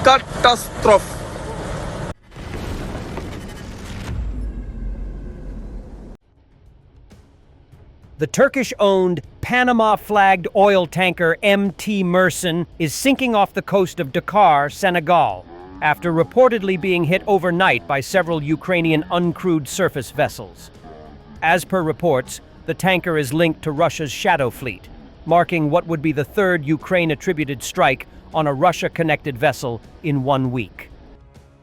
Catastrophe. The Turkish-owned, Panama-flagged oil tanker MT Mersin is sinking off the coast of Dakar, Senegal, after reportedly being hit overnight by several Ukrainian uncrewed surface vessels. As per reports, the tanker is linked to Russia's Shadow Fleet, marking what would be the third Ukraine-attributed strike on a Russia-connected vessel in 1 week.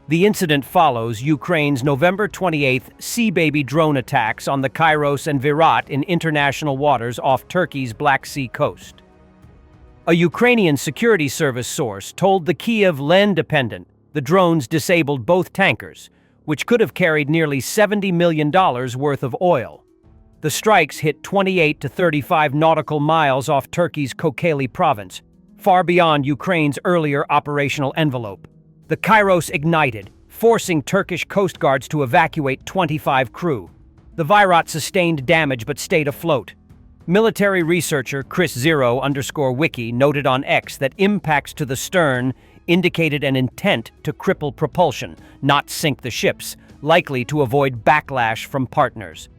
The incident follows Ukraine's November 28th Sea Baby drone attacks on the Kairos and Virat in international waters off Turkey's Black Sea coast. A Ukrainian security service source told the Kiev L'Independent the drones disabled both tankers, which could have carried nearly $70 million worth of oil. The strikes hit 28 to 35 nautical miles off Turkey's Kocaeli province, far beyond Ukraine's earlier operational envelope. The Kairos ignited, forcing Turkish Coast Guards to evacuate 25 crew. The Virat sustained damage but stayed afloat. Military researcher Chris0_Wiki noted on X that impacts to the stern indicated an intent to cripple propulsion, not sink the ships, likely to avoid backlash from partners.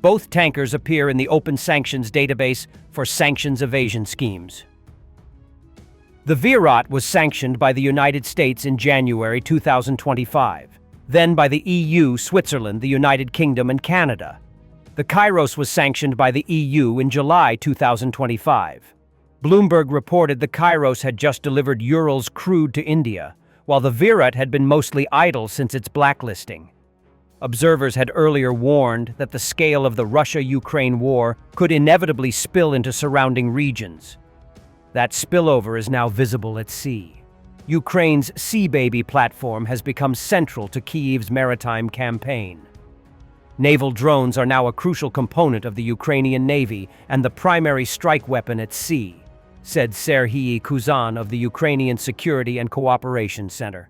Both tankers appear in the Open Sanctions database for sanctions evasion schemes. The Virat was sanctioned by the United States in January 2025, then by the EU, Switzerland, the United Kingdom, and Canada. The Kairos was sanctioned by the EU in July 2025. Bloomberg reported the Kairos had just delivered Urals crude to India, while the Virat had been mostly idle since its blacklisting. Observers had earlier warned that the scale of the Russia-Ukraine war could inevitably spill into surrounding regions. That spillover is now visible at sea. Ukraine's Sea Baby platform has become central to Kyiv's maritime campaign. Naval drones are now a crucial component of the Ukrainian Navy and the primary strike weapon at sea, said Serhiy Kuzan of the Ukrainian Security and Cooperation Center.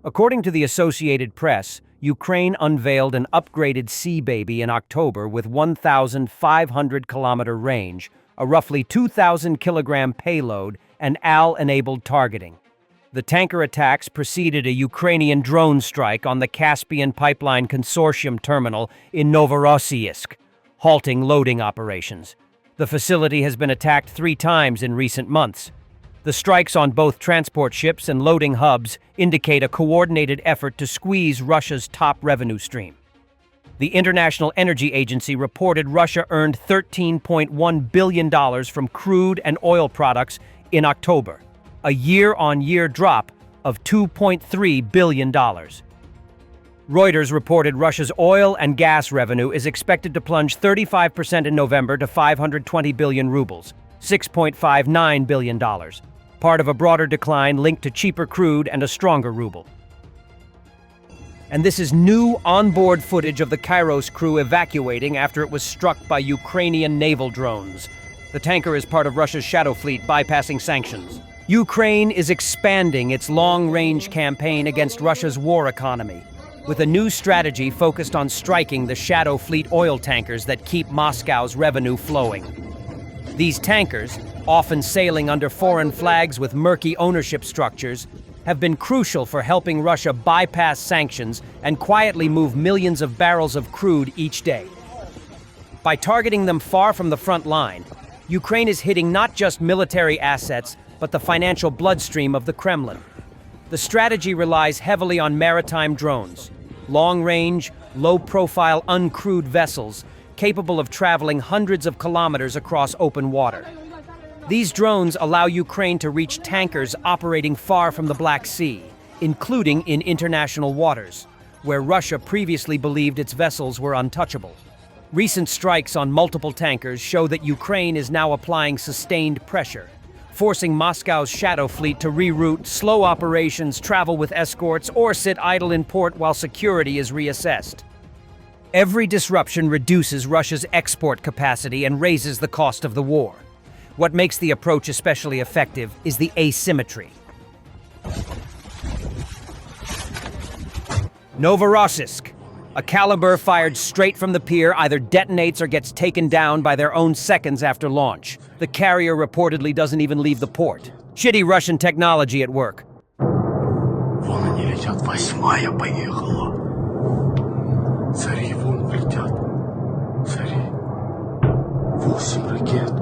According to the Associated Press, Ukraine unveiled an upgraded Sea Baby in October with 1,500-kilometer range, a roughly 2,000-kilogram payload, and AL-enabled targeting. The tanker attacks preceded a Ukrainian drone strike on the Caspian Pipeline Consortium terminal in Novorossiysk, halting loading operations. The facility has been attacked 3 times in recent months. The strikes on both transport ships and loading hubs indicate a coordinated effort to squeeze Russia's top revenue stream. The International Energy Agency reported Russia earned $13.1 billion from crude and oil products in October, a year-on-year drop of $2.3 billion. Reuters reported Russia's oil and gas revenue is expected to plunge 35% in November to 520 billion rubles, $6.59 billion, part of a broader decline linked to cheaper crude and a stronger ruble. And this is new onboard footage of the Kairos crew evacuating after it was struck by Ukrainian naval drones. The tanker is part of Russia's Shadow Fleet, bypassing sanctions. Ukraine is expanding its long-range campaign against Russia's war economy, with a new strategy focused on striking the Shadow Fleet oil tankers that keep Moscow's revenue flowing. These tankers, often sailing under foreign flags with murky ownership structures, have been crucial for helping Russia bypass sanctions and quietly move millions of barrels of crude each day. By targeting them far from the front line, Ukraine is hitting not just military assets, but the financial bloodstream of the Kremlin. The strategy relies heavily on maritime drones, long-range, low-profile, uncrewed vessels capable of traveling hundreds of kilometers across open water. These drones allow Ukraine to reach tankers operating far from the Black Sea, including in international waters, where Russia previously believed its vessels were untouchable. Recent strikes on multiple tankers show that Ukraine is now applying sustained pressure, forcing Moscow's Shadow Fleet to reroute, slow operations, travel with escorts, or sit idle in port while security is reassessed. Every disruption reduces Russia's export capacity and raises the cost of the war. What makes the approach especially effective is the asymmetry. Novorossiysk. A caliber fired straight from the pier either detonates or gets taken down by their own seconds after launch. The carrier reportedly doesn't even leave the port. Shitty Russian technology at work. 58-я поехала. Смотри, вон летят. Смотри. 8 ракет.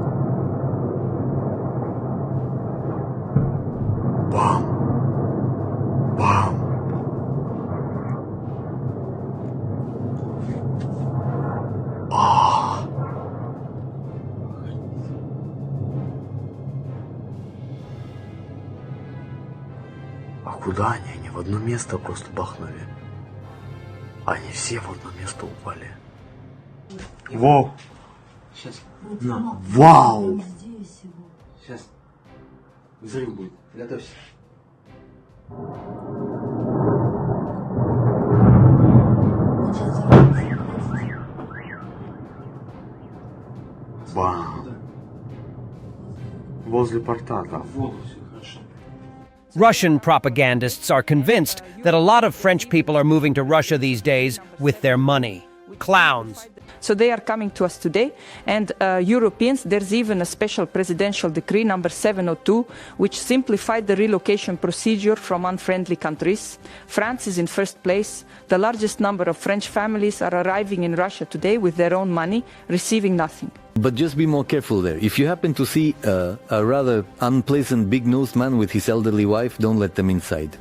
Бам. Бам. А куда они? Они в одно место просто бахнули. Они все в одно место упали. Вау! Сейчас. На. Вау! Сейчас. Взрыв будет. Готовься. Бам! Возле порта там. В воду все хорошо. Russian propagandists are convinced that a lot of French people are moving to Russia these days with their money. Clowns. So they are coming to us today, and Europeans, there's even a special presidential decree number 702, which simplified the relocation procedure from unfriendly countries. France is in first place. The largest number of French families are arriving in Russia today with their own money, receiving nothing. But just be more careful there. If you happen to see a rather unpleasant big-nosed man with his elderly wife, don't let them inside.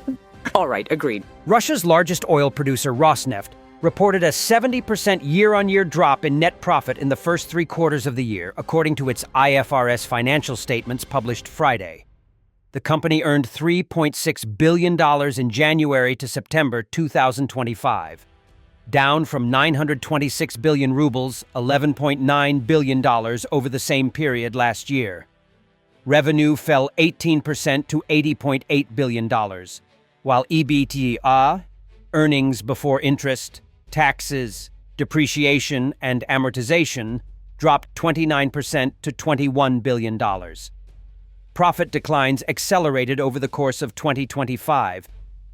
All right, agreed. Russia's largest oil producer, Rosneft, reported a 70% year-on-year drop in net profit in the first 3 quarters of the year, according to its IFRS financial statements published Friday. The company earned $3.6 billion in January to September 2025, down from 926 billion rubles, $11.9 billion over the same period last year. Revenue fell 18% to $80.8 billion, while EBITDA, earnings before interest, taxes, depreciation, and amortization, dropped 29% to $21 billion. Profit declines accelerated over the course of 2025,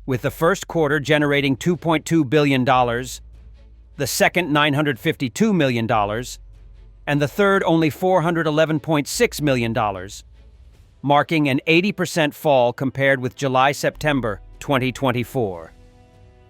with the first quarter generating $2.2 billion, the second $952 million, and the third only $411.6 million, marking an 80% fall compared with July-September 2024.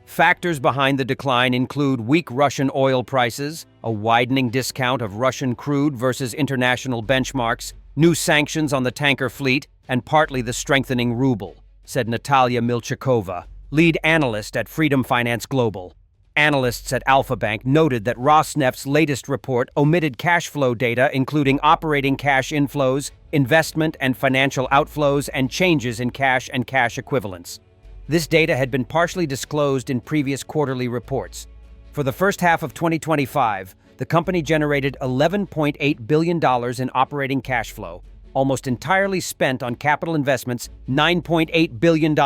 Factors behind the decline include weak Russian oil prices, a widening discount of Russian crude versus international benchmarks, new sanctions on the tanker fleet, and partly the strengthening ruble, said Natalia Milchakova, lead analyst at Freedom Finance Global. Analysts at Alpha Bank noted that Rosneft's latest report omitted cash flow data including operating cash inflows, investment and financial outflows, and changes in cash and cash equivalents. This data had been partially disclosed in previous quarterly reports. For the first half of 2025, the company generated $11.8 billion in operating cash flow, almost entirely spent on capital investments, $9.8 billion,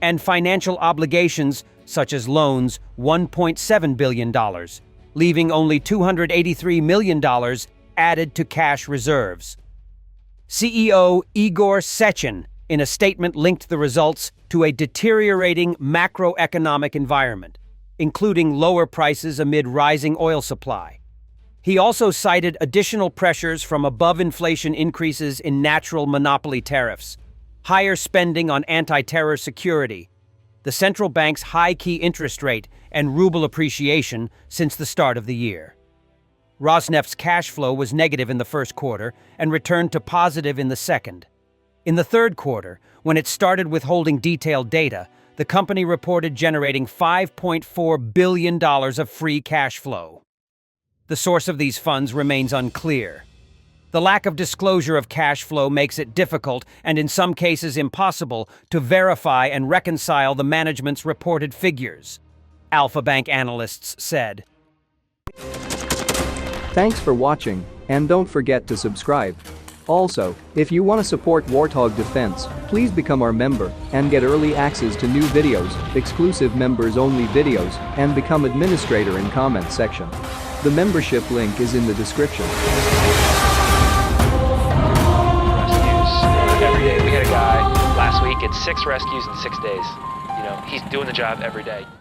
and financial obligations, such as loans, $1.7 billion, leaving only $283 million added to cash reserves. CEO Igor Sechin, in a statement, linked the results to a deteriorating macroeconomic environment, including lower prices amid rising oil supply. He also cited additional pressures from above-inflation increases in natural monopoly tariffs, higher spending on anti-terror security, the central bank's high key interest rate, and ruble appreciation since the start of the year. Rosneft's cash flow was negative in the first quarter and returned to positive in the second. In the third quarter, when it started withholding detailed data, the company reported generating $5.4 billion of free cash flow. The source of these funds remains unclear. The lack of disclosure of cash flow makes it difficult, and in some cases impossible, to verify and reconcile the management's reported figures, Alpha Bank analysts said. Thanks for watching, and don't forget to subscribe. Also, if you want to support Warthog Defense, please become our member and get early access to new videos, exclusive members-only videos, and become administrator in comment section. The membership link is in the description. Rescues every day. We had a guy last week at 6 rescues in 6 days. You know, he's doing the job every day.